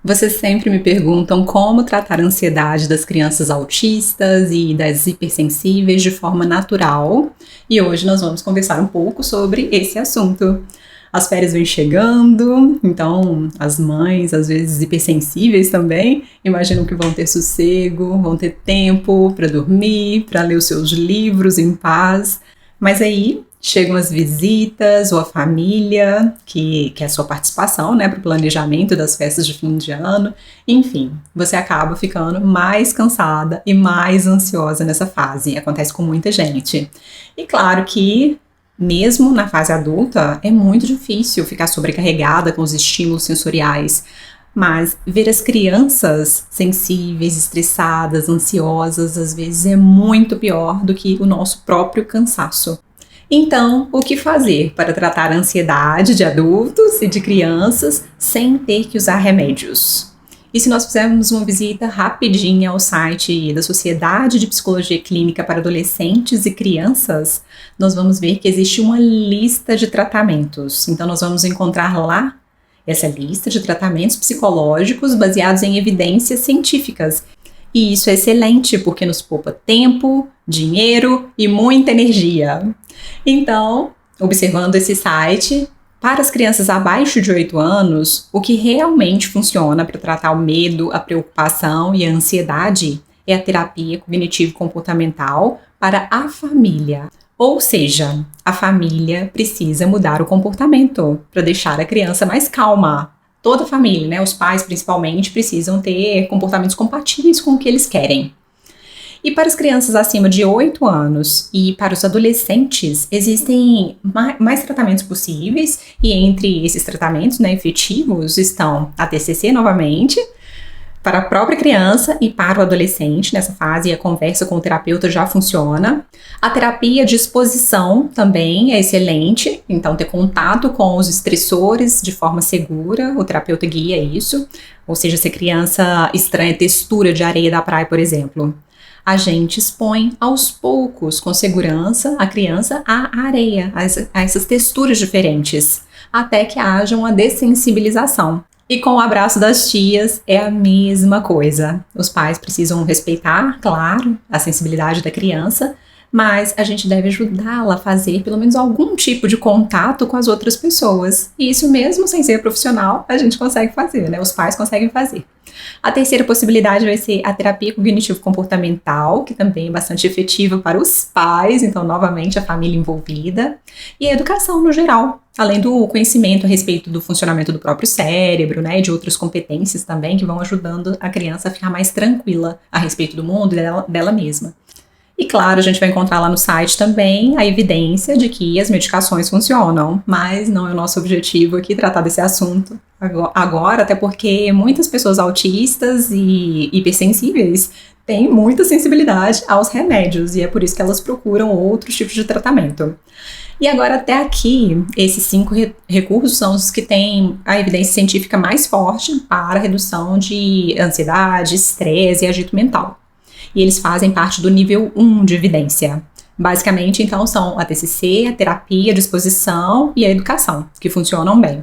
Vocês sempre me perguntam como tratar a ansiedade das crianças autistas e das hipersensíveis de forma natural, e hoje nós vamos conversar um pouco sobre esse assunto. As férias vêm chegando, então as mães, às vezes hipersensíveis também, imaginam que vão ter sossego, vão ter tempo para dormir, para ler os seus livros em paz, mas aí chegam as visitas ou a família, que é a sua participação, né, para o planejamento das festas de fim de ano. Enfim, você acaba ficando mais cansada e mais ansiosa nessa fase. Acontece com muita gente. E claro que, mesmo na fase adulta, é muito difícil ficar sobrecarregada com os estímulos sensoriais. Mas ver as crianças sensíveis, estressadas, ansiosas, às vezes é muito pior do que o nosso próprio cansaço. Então, o que fazer para tratar a ansiedade de adultos e de crianças sem ter que usar remédios? E se nós fizermos uma visita rapidinha ao site da Sociedade de Psicologia Clínica para Adolescentes e Crianças, nós vamos ver que existe uma lista de tratamentos. Então, nós vamos encontrar lá essa lista de tratamentos psicológicos baseados em evidências científicas. E isso é excelente, porque nos poupa tempo, dinheiro e muita energia. Então, observando esse site, para as crianças abaixo de 8 anos, o que realmente funciona para tratar o medo, a preocupação e a ansiedade é a terapia cognitivo-comportamental para a família. Ou seja, a família precisa mudar o comportamento para deixar a criança mais calma. Toda a família, né, os pais principalmente, precisam ter comportamentos compatíveis com o que eles querem. E para as crianças acima de 8 anos e para os adolescentes, existem mais tratamentos possíveis, e entre esses tratamentos, né, efetivos estão a TCC novamente, para a própria criança e para o adolescente. Nessa fase, a conversa com o terapeuta já funciona. A terapia de exposição também é excelente, então ter contato com os estressores de forma segura, o terapeuta guia isso. Ou seja, se a criança estranha a textura de areia da praia, por exemplo, a gente expõe aos poucos, com segurança, a criança à areia, a essas texturas diferentes, até que haja uma dessensibilização. E com o abraço das tias é a mesma coisa. Os pais precisam respeitar, claro, a sensibilidade da criança, mas a gente deve ajudá-la a fazer pelo menos algum tipo de contato com as outras pessoas. E isso mesmo sem ser profissional, a gente consegue fazer, né? Os pais conseguem fazer. A terceira possibilidade vai ser a terapia cognitivo-comportamental, que também é bastante efetiva para os pais, então novamente a família envolvida, e a educação no geral, além do conhecimento a respeito do funcionamento do próprio cérebro, né, e de outras competências também que vão ajudando a criança a ficar mais tranquila a respeito do mundo e dela mesma. E claro, a gente vai encontrar lá no site também a evidência de que as medicações funcionam, mas não é o nosso objetivo aqui tratar desse assunto agora, até porque muitas pessoas autistas e hipersensíveis têm muita sensibilidade aos remédios, e é por isso que elas procuram outros tipos de tratamento. E agora, até aqui, esses 5 recursos são os que têm a evidência científica mais forte para a redução de ansiedade, estresse e agito mental. E eles fazem parte do nível 1 de evidência. Basicamente, então, são a TCC, a terapia de exposição e a educação, que funcionam bem.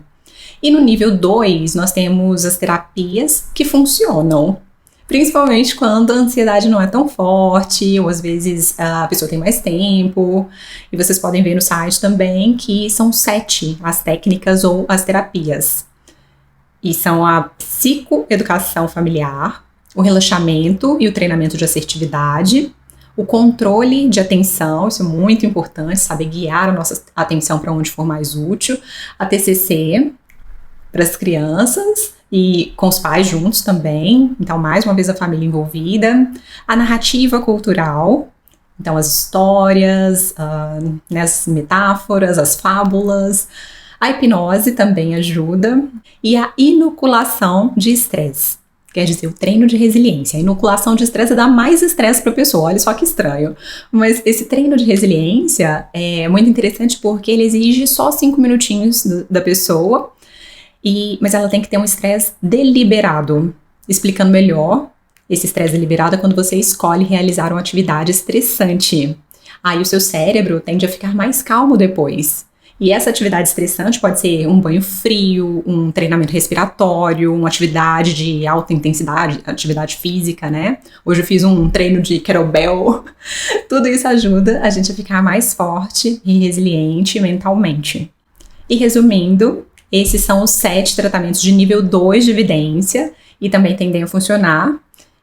E no nível 2, nós temos as terapias que funcionam, principalmente quando a ansiedade não é tão forte, ou às vezes a pessoa tem mais tempo. E vocês podem ver no site também que são 7 as técnicas ou as terapias. E são a psicoeducação familiar, o relaxamento e o treinamento de assertividade, o controle de atenção, isso é muito importante, saber guiar a nossa atenção para onde for mais útil, a TCC para as crianças e com os pais juntos também, então mais uma vez a família envolvida, a narrativa cultural, então as histórias, as metáforas, as fábulas, a hipnose também ajuda, e a inoculação de estresse. Quer dizer, o treino de resiliência. A inoculação de estresse dá mais estresse para a pessoa, olha só que estranho. Mas esse treino de resiliência é muito interessante porque ele exige só 5 minutinhos da pessoa, mas ela tem que ter um estresse deliberado. Explicando melhor, esse estresse deliberado é quando você escolhe realizar uma atividade estressante. Aí o seu cérebro tende a ficar mais calmo depois. E essa atividade estressante pode ser um banho frio, um treinamento respiratório, uma atividade de alta intensidade, atividade física, né? Hoje eu fiz um treino de kettlebell. Tudo isso ajuda a gente a ficar mais forte e resiliente mentalmente. E resumindo, esses são os 7 tratamentos de nível 2 de evidência e também tendem a funcionar.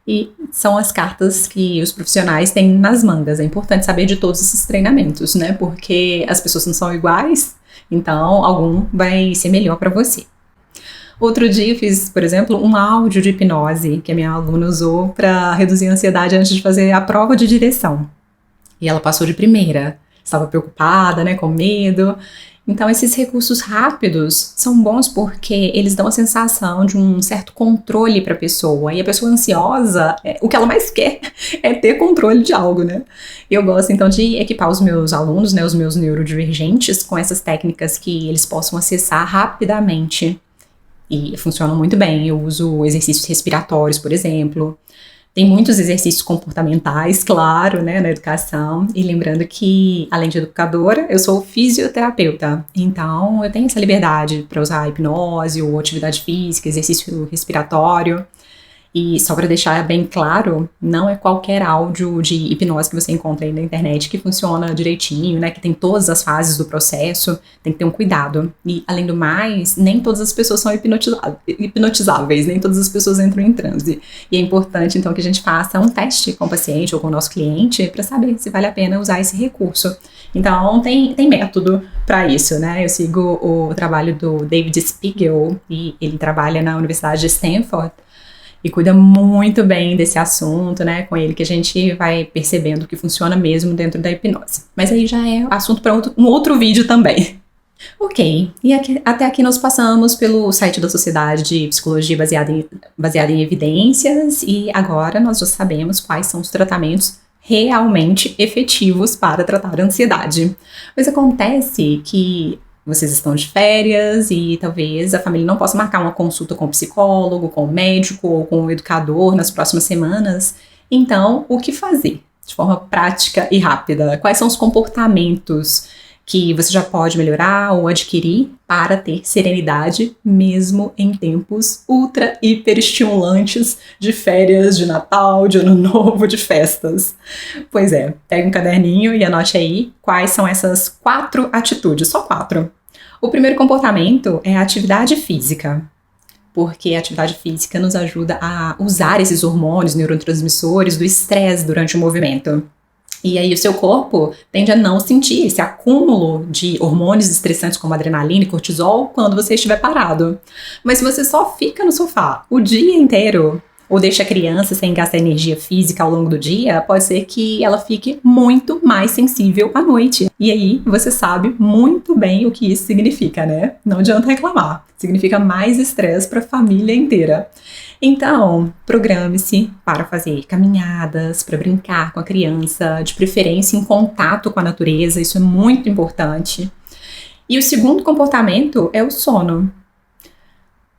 E são as cartas que os profissionais têm nas mangas. É importante saber de todos esses treinamentos, né? Porque as pessoas não são iguais, então algum vai ser melhor para você. Outro dia eu fiz, por exemplo, um áudio de hipnose que a minha aluna usou para reduzir a ansiedade antes de fazer a prova de direção. E ela passou de primeira. Estava preocupada, né? Com medo. Então, esses recursos rápidos são bons porque eles dão a sensação de um certo controle para a pessoa. E a pessoa ansiosa, o que ela mais quer é ter controle de algo, né? Eu gosto, então, de equipar os meus alunos, né, os meus neurodivergentes, com essas técnicas que eles possam acessar rapidamente. E funcionam muito bem. Eu uso exercícios respiratórios, por exemplo. Tem muitos exercícios comportamentais, claro, né, na educação. E lembrando que, além de educadora, eu sou fisioterapeuta. Então, eu tenho essa liberdade para usar hipnose ou atividade física, exercício respiratório. E só para deixar bem claro, não é qualquer áudio de hipnose que você encontra aí na internet que funciona direitinho, né? Que tem todas as fases do processo, tem que ter um cuidado. E, além do mais, nem todas as pessoas são hipnotizáveis, nem todas as pessoas entram em transe. E é importante, então, que a gente faça um teste com o paciente ou com o nosso cliente para saber se vale a pena usar esse recurso. Então, tem método para isso, né? Eu sigo o trabalho do David Spiegel, e ele trabalha na Universidade de Stanford, e cuida muito bem desse assunto, né? Com ele que a gente vai percebendo que funciona mesmo dentro da hipnose. Mas aí já é assunto para um outro vídeo também. Ok, e até aqui nós passamos pelo site da Sociedade de Psicologia baseada em evidências, e agora nós já sabemos quais são os tratamentos realmente efetivos para tratar a ansiedade. Mas acontece que vocês estão de férias e talvez a família não possa marcar uma consulta com o psicólogo, com o médico ou com o educador nas próximas semanas. Então, o que fazer? De forma prática e rápida. Quais são os comportamentos que você já pode melhorar ou adquirir para ter serenidade mesmo em tempos ultra hiper estimulantes de férias, de Natal, de Ano Novo, de festas? Pois é, pega um caderninho e anote aí quais são essas 4 atitudes, só 4. O primeiro comportamento é a atividade física, porque a atividade física nos ajuda a usar esses hormônios, neurotransmissores do estresse durante o movimento. E aí o seu corpo tende a não sentir esse acúmulo de hormônios estressantes como adrenalina e cortisol quando você estiver parado. Mas se você só fica no sofá o dia inteiro, ou deixa a criança sem gastar energia física ao longo do dia, pode ser que ela fique muito mais sensível à noite. E aí você sabe muito bem o que isso significa, né? Não adianta reclamar. Significa mais estresse para a família inteira. Então, programe-se para fazer caminhadas, para brincar com a criança, de preferência em contato com a natureza, isso é muito importante. E o segundo comportamento é o sono.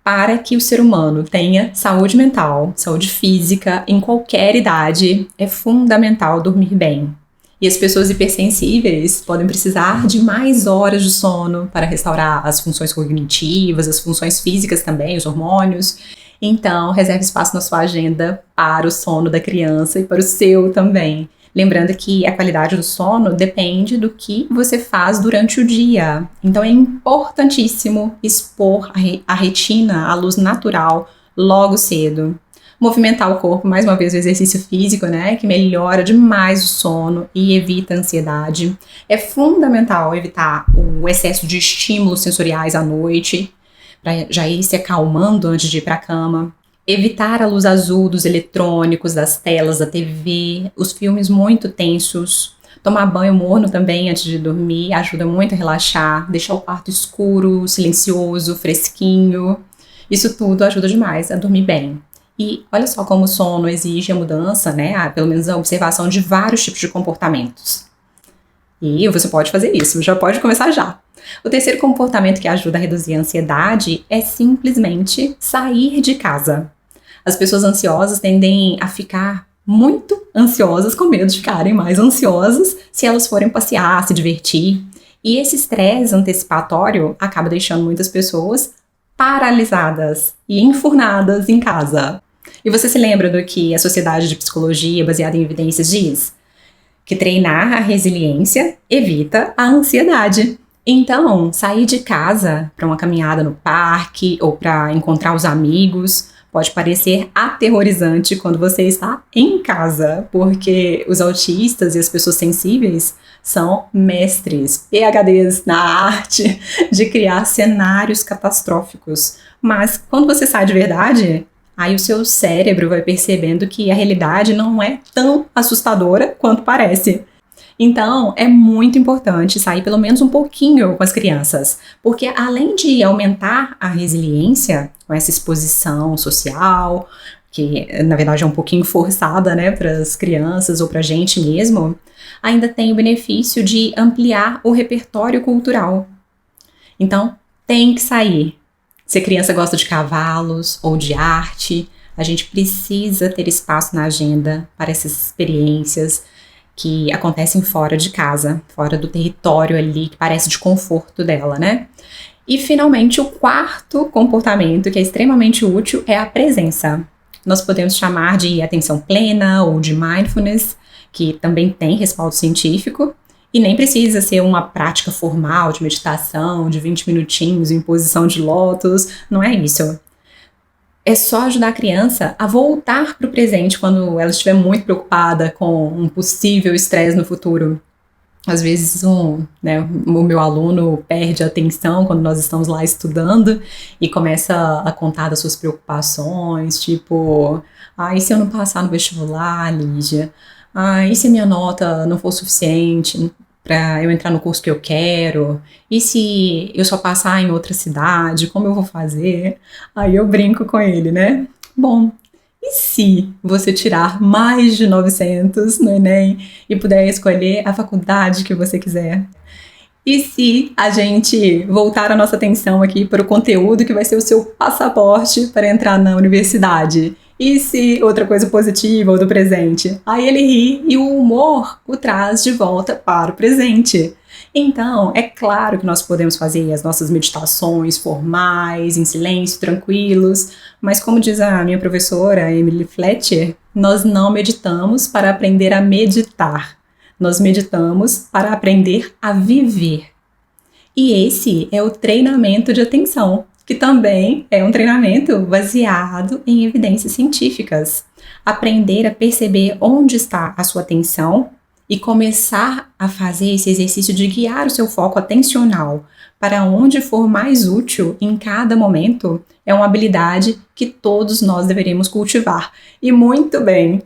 Para que o ser humano tenha saúde mental, saúde física, em qualquer idade, é fundamental dormir bem. E as pessoas hipersensíveis podem precisar de mais horas de sono para restaurar as funções cognitivas, as funções físicas também, os hormônios. Então, reserve espaço na sua agenda para o sono da criança e para o seu também. Lembrando que a qualidade do sono depende do que você faz durante o dia. Então, é importantíssimo expor a retina à luz natural logo cedo. Movimentar o corpo, mais uma vez, o exercício físico, né, que melhora demais o sono e evita a ansiedade. É fundamental evitar o excesso de estímulos sensoriais à noite, para já ir se acalmando antes de ir para a cama. Evitar a luz azul dos eletrônicos, das telas da TV, os filmes muito tensos. Tomar banho morno também antes de dormir ajuda muito a relaxar. Deixar o quarto escuro, silencioso, fresquinho. Isso tudo ajuda demais a dormir bem. E olha só como o sono exige a mudança, né? Pelo menos a observação de vários tipos de comportamentos. E você pode fazer isso, já pode começar já. O terceiro comportamento que ajuda a reduzir a ansiedade é simplesmente sair de casa. As pessoas ansiosas tendem a ficar muito ansiosas, com medo de ficarem mais ansiosas se elas forem passear, se divertir. E esse estresse antecipatório acaba deixando muitas pessoas paralisadas e enfurnadas em casa. E você se lembra do que a Sociedade de Psicologia baseada em evidências diz? Que treinar a resiliência evita a ansiedade. Então, sair de casa para uma caminhada no parque ou para encontrar os amigos pode parecer aterrorizante quando você está em casa, porque os autistas e as pessoas sensíveis são mestres, PhDs na arte de criar cenários catastróficos. Mas quando você sai de verdade, aí o seu cérebro vai percebendo que a realidade não é tão assustadora quanto parece. Então, é muito importante sair pelo menos um pouquinho com as crianças, porque além de aumentar a resiliência com essa exposição social, que na verdade é um pouquinho forçada, né, para as crianças ou para a gente mesmo, ainda tem o benefício de ampliar o repertório cultural. Então, tem que sair. Se a criança gosta de cavalos ou de arte, a gente precisa ter espaço na agenda para essas experiências que acontecem fora de casa, fora do território ali, que parece de conforto dela, né? E, finalmente, o quarto comportamento que é extremamente útil é a presença. Nós podemos chamar de atenção plena ou de mindfulness, que também tem respaldo científico, e nem precisa ser uma prática formal de meditação, de 20 minutinhos em posição de lótus, não é isso. É só ajudar a criança a voltar para o presente quando ela estiver muito preocupada com um possível estresse no futuro. Às vezes o meu aluno perde a atenção quando nós estamos lá estudando e começa a contar das suas preocupações, tipo, e se eu não passar no vestibular, Lígia? E se a minha nota não for suficiente para eu entrar no curso que eu quero? E se eu só passar em outra cidade, como eu vou fazer? Aí eu brinco com ele, né? Bom, e se você tirar mais de 900 no Enem e puder escolher a faculdade que você quiser? E se a gente voltar a nossa atenção aqui para o conteúdo que vai ser o seu passaporte para entrar na universidade? E se outra coisa positiva ou do presente? Aí ele ri e o humor o traz de volta para o presente. Então, é claro que nós podemos fazer as nossas meditações formais, em silêncio, tranquilos, mas como diz a minha professora, Emily Fletcher, nós não meditamos para aprender a meditar, nós meditamos para aprender a viver. E esse é o treinamento de atenção, que também é um treinamento baseado em evidências científicas. Aprender a perceber onde está a sua atenção e começar a fazer esse exercício de guiar o seu foco atencional para onde for mais útil em cada momento é uma habilidade que todos nós deveríamos cultivar. E muito bem!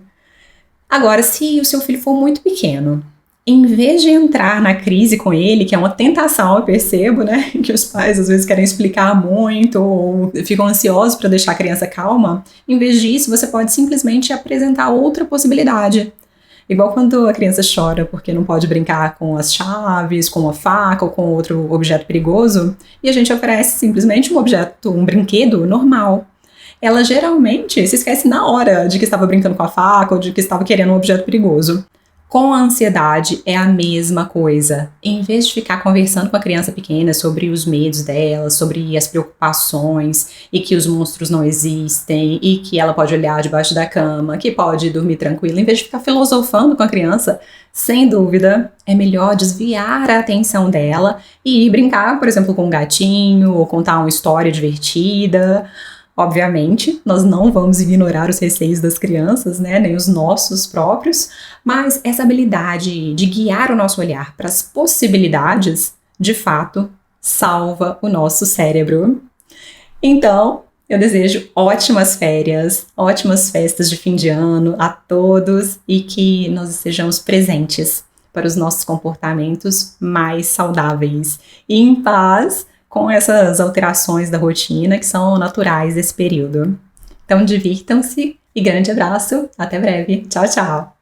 Agora, se o seu filho for muito pequeno, em vez de entrar na crise com ele, que é uma tentação, eu percebo, né, que os pais às vezes querem explicar muito ou ficam ansiosos para deixar a criança calma, em vez disso, você pode simplesmente apresentar outra possibilidade. Igual quando a criança chora porque não pode brincar com as chaves, com a faca ou com outro objeto perigoso, e a gente oferece simplesmente um brinquedo normal. Ela geralmente se esquece na hora de que estava brincando com a faca ou de que estava querendo um objeto perigoso. Com a ansiedade é a mesma coisa. Em vez de ficar conversando com a criança pequena sobre os medos dela, sobre as preocupações e que os monstros não existem e que ela pode olhar debaixo da cama, que pode dormir tranquila, em vez de ficar filosofando com a criança, sem dúvida, é melhor desviar a atenção dela e ir brincar, por exemplo, com um gatinho ou contar uma história divertida. Obviamente, nós não vamos ignorar os receios das crianças, né, nem os nossos próprios, mas essa habilidade de guiar o nosso olhar para as possibilidades, de fato, salva o nosso cérebro. Então, eu desejo ótimas férias, ótimas festas de fim de ano a todos e que nós estejamos presentes para os nossos comportamentos mais saudáveis e em paz com essas alterações da rotina que são naturais desse período. Então, divirtam-se e grande abraço. Até breve. Tchau, tchau.